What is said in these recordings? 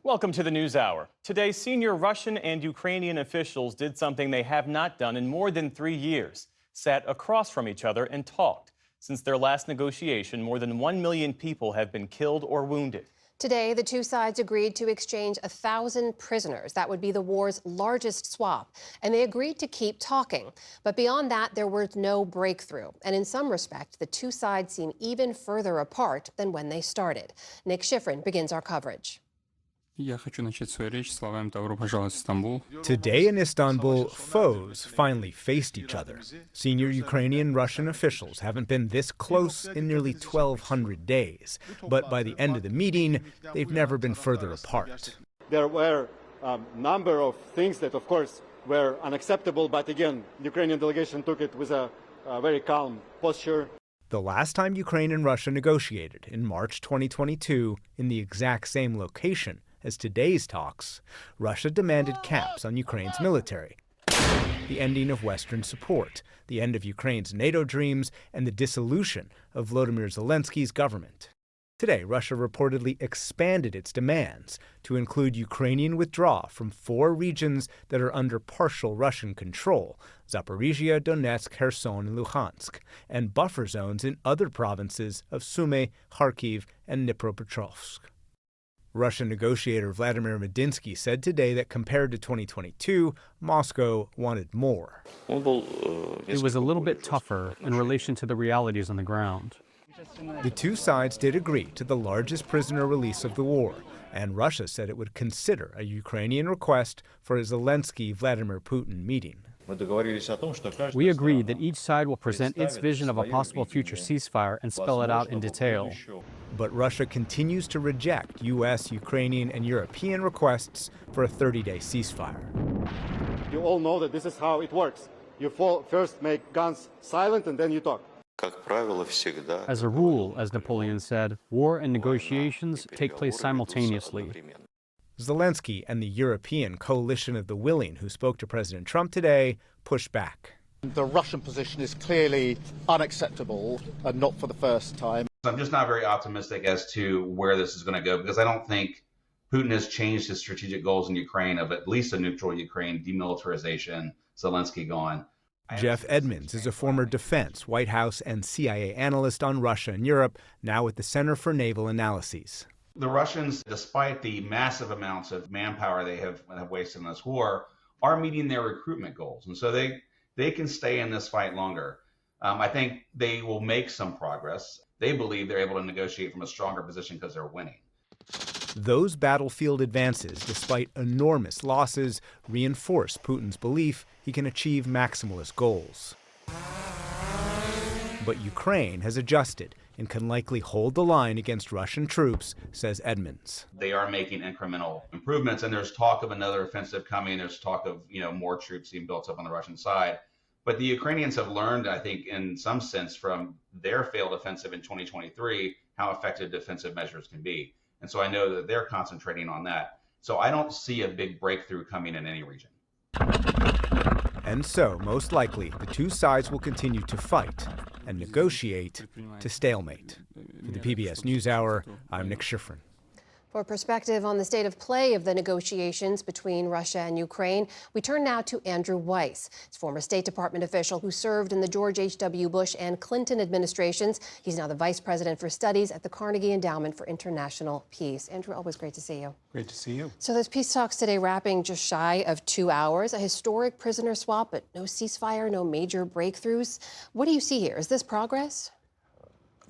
Welcome to the NewsHour. Today, senior Russian and Ukrainian officials did something they have not done in more than 3 years, sat across from each other and talked. Since their last negotiation, more than 1 million people have been killed or wounded. Today, the two sides agreed to exchange 1,000 prisoners. That would be the war's largest swap. And they agreed to keep talking. But beyond that, there was no breakthrough. And in some respect, the two sides seem even further apart than when they started. Nick Schifrin begins our coverage. Today in Istanbul, foes finally faced each other. Senior Ukrainian Russian officials haven't been this close in nearly 1,200 days. But by the end of the meeting, they've never been further apart. There were a number of things that, of course, were unacceptable. But again, the Ukrainian delegation took it with a very calm posture. The last time Ukraine and Russia negotiated, in March 2022, in the exact same location as today's talks, Russia demanded caps on Ukraine's military, the ending of Western support, the end of Ukraine's NATO dreams, and the dissolution of Volodymyr Zelensky's government. Today, Russia reportedly expanded its demands to include Ukrainian withdrawal from 4 regions that are under partial Russian control: Zaporizhia, Donetsk, Kherson, and Luhansk, and buffer zones in other provinces of Sumy, Kharkiv, and Dnipropetrovsk. Russian negotiator Vladimir Medinsky said today that compared to 2022, Moscow wanted more. It was a little bit tougher in relation to the realities on the ground. The two sides did agree to the largest prisoner release of the war, and Russia said it would consider a Ukrainian request for a Zelensky-Vladimir Putin meeting. We agreed that each side will present its vision of a possible future ceasefire and spell it out in detail. But Russia continues to reject U.S., Ukrainian, and European requests for a 30-day ceasefire. You all know that this is how it works. You first make guns silent and then you talk. As a rule, as Napoleon said, war and negotiations take place simultaneously. Zelensky and the European coalition of the willing who spoke to President Trump today pushed back. The Russian position is clearly unacceptable, and not for the first time. I'm just not very optimistic as to where this is going to go, because I don't think Putin has changed his strategic goals in Ukraine of at least a neutral Ukraine, demilitarization, Zelensky gone. Jeff Edmonds is a former defense, White House, and CIA analyst on Russia and Europe, now at the Center for Naval Analyses. The Russians, despite the massive amounts of manpower they have wasted in this war, are meeting their recruitment goals. And so they can stay in this fight longer. I think they will make some progress. They believe they're able to negotiate from a stronger position because they're winning. Those battlefield advances, despite enormous losses, reinforce Putin's belief he can achieve maximalist goals. But Ukraine has adjusted and can likely hold the line against Russian troops, says Edmonds. They are making incremental improvements, and there's talk of another offensive coming. There's talk of more troops being built up on the Russian side. But the Ukrainians have learned, I think, in some sense from their failed offensive in 2023, how effective defensive measures can be. And so I know that they're concentrating on that. So I don't see a big breakthrough coming in any region. And so, most likely, the two sides will continue to fight and negotiate to stalemate. For the PBS NewsHour, I'm Nick Schifrin. For perspective on the state of play of the negotiations between Russia and Ukraine, we turn now to Andrew Weiss. He's a former State Department official who served in the George H.W. Bush and Clinton administrations. He's now the Vice President for Studies at the Carnegie Endowment for International Peace. Andrew, always great to see you. Great to see you. So those peace talks today wrapping just shy of 2 hours. A historic prisoner swap, but no ceasefire, no major breakthroughs. What do you see here? Is this progress?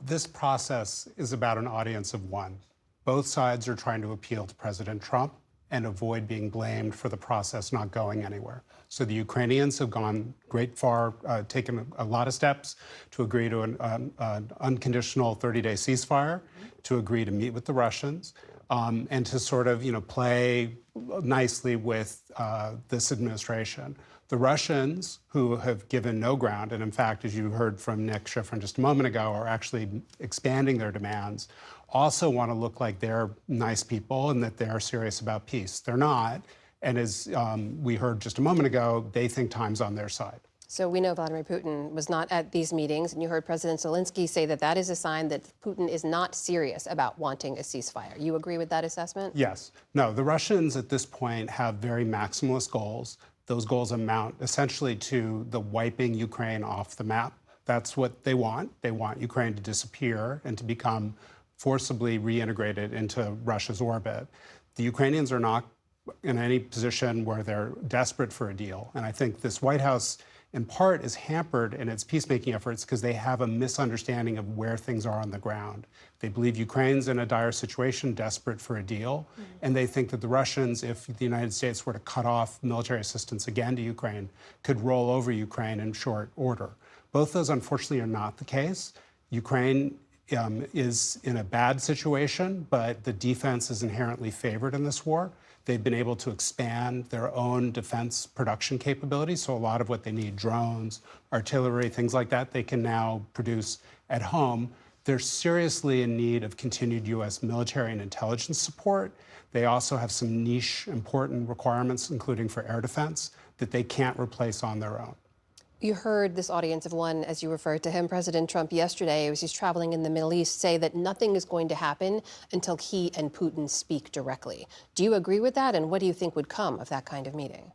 This process is about an audience of one. Both sides are trying to appeal to President Trump and avoid being blamed for the process not going anywhere. So the Ukrainians have gone great far, taken a lot of steps to agree to an unconditional 30-day ceasefire, to agree to meet with the Russians, and to sort of, play nicely with this administration. The Russians, who have given no ground, and in fact, as you heard from Nick Schifrin just a moment ago, are actually expanding their demands, also want to look like they're nice people and that they're serious about peace. They're not. And as we heard just a moment ago, they think time's on their side. So we know Vladimir Putin was not at these meetings, and you heard President Zelensky say that that is a sign that Putin is not serious about wanting a ceasefire. You agree with that assessment? Yes. No, the Russians at this point have very maximalist goals. Those goals amount essentially to the wiping Ukraine off the map. That's what they want. They want Ukraine to disappear and to become forcibly reintegrated into Russia's orbit. The Ukrainians are not in any position where they're desperate for a deal. And I think this White House, in part, is hampered in its peacemaking efforts because they have a misunderstanding of where things are on the ground. They believe Ukraine's in a dire situation, desperate for a deal, and they think that the Russians, if the United States were to cut off military assistance again to Ukraine, could roll over Ukraine in short order. Both those, unfortunately, are not the case. Ukraine is in a bad situation, but the defense is inherently favored in this war. They've been able to expand their own defense production capabilities. So a lot of what they need, drones, artillery, things like that, they can now produce at home. They're seriously in need of continued U.S. military and intelligence support. They also have some niche important requirements, including for air defense, that they can't replace on their own. You heard this audience of one, as you referred to him, President Trump yesterday, as he's traveling in the Middle East, say that nothing is going to happen until he and Putin speak directly. Do you agree with that? And what do you think would come of that kind of meeting?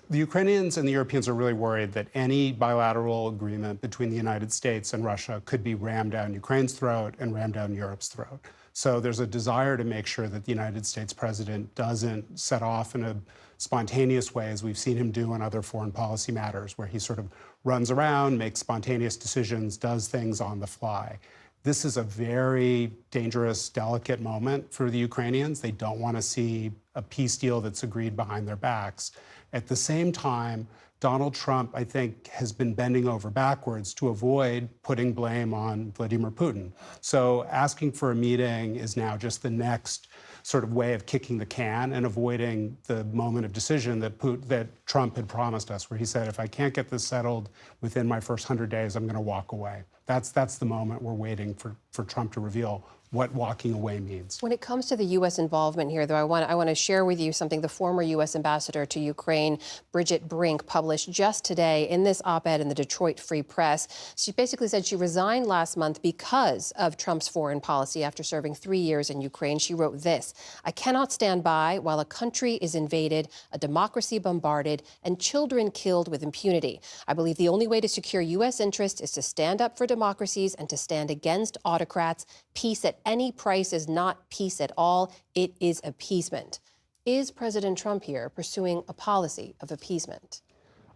The Ukrainians and the Europeans are really worried that any bilateral agreement between the United States and Russia could be rammed down Ukraine's throat and rammed down Europe's throat. So there's a desire to make sure that the United States president doesn't set off in a spontaneous way, as we've seen him do on other foreign policy matters, where he sort of runs around, makes spontaneous decisions, does things on the fly. This is a very dangerous, delicate moment for the Ukrainians. They don't want to see a peace deal that's agreed behind their backs. At the same time, Donald Trump, I think, has been bending over backwards to avoid putting blame on Vladimir Putin. So asking for a meeting is now just the next sort of way of kicking the can and avoiding the moment of decision that Trump had promised us, where he said, if I can't get this settled within my first 100 days, I'm going to walk away. That's the moment we're waiting for Trump to reveal what walking away means. When it comes to the U.S. involvement here, though, I want to share with you something the former U.S. ambassador to Ukraine, Bridget Brink, published just today in this op-ed in the Detroit Free Press. She basically said she resigned last month because of Trump's foreign policy after serving 3 years in Ukraine. She wrote this: I cannot stand by while a country is invaded, a democracy bombarded, and children killed with impunity. I believe the only way to secure U.S. interests is to stand up for democracies and to stand against autocrats. Peace at any price is not peace at all. It is appeasement. Is President Trump here pursuing a policy of appeasement?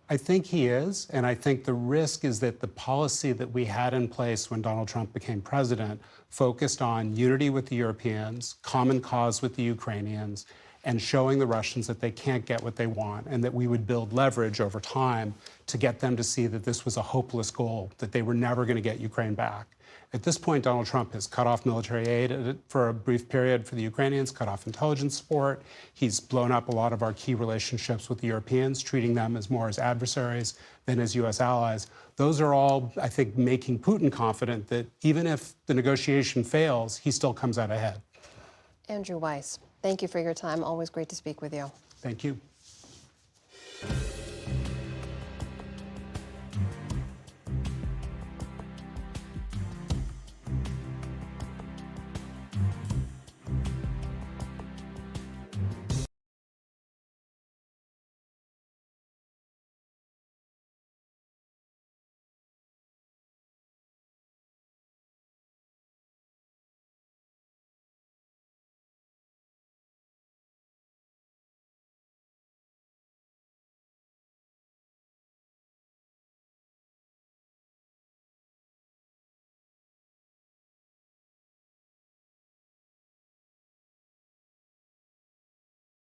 I think he is, and I think the risk is that the policy that we had in place when Donald Trump became president focused on unity with the Europeans, common cause with the Ukrainians, and showing the Russians that they can't get what they want, and that we would build leverage over time to get them to see that this was a hopeless goal, that they were never going to get Ukraine back. At this point, Donald Trump has cut off military aid for a brief period for the Ukrainians, cut off intelligence support. He's blown up a lot of our key relationships with the Europeans, treating them as more as adversaries than as U.S. allies. Those are all, I think, making Putin confident that even if the negotiation fails, he still comes out ahead. Andrew Weiss, thank you for your time. Always great to speak with you. Thank you.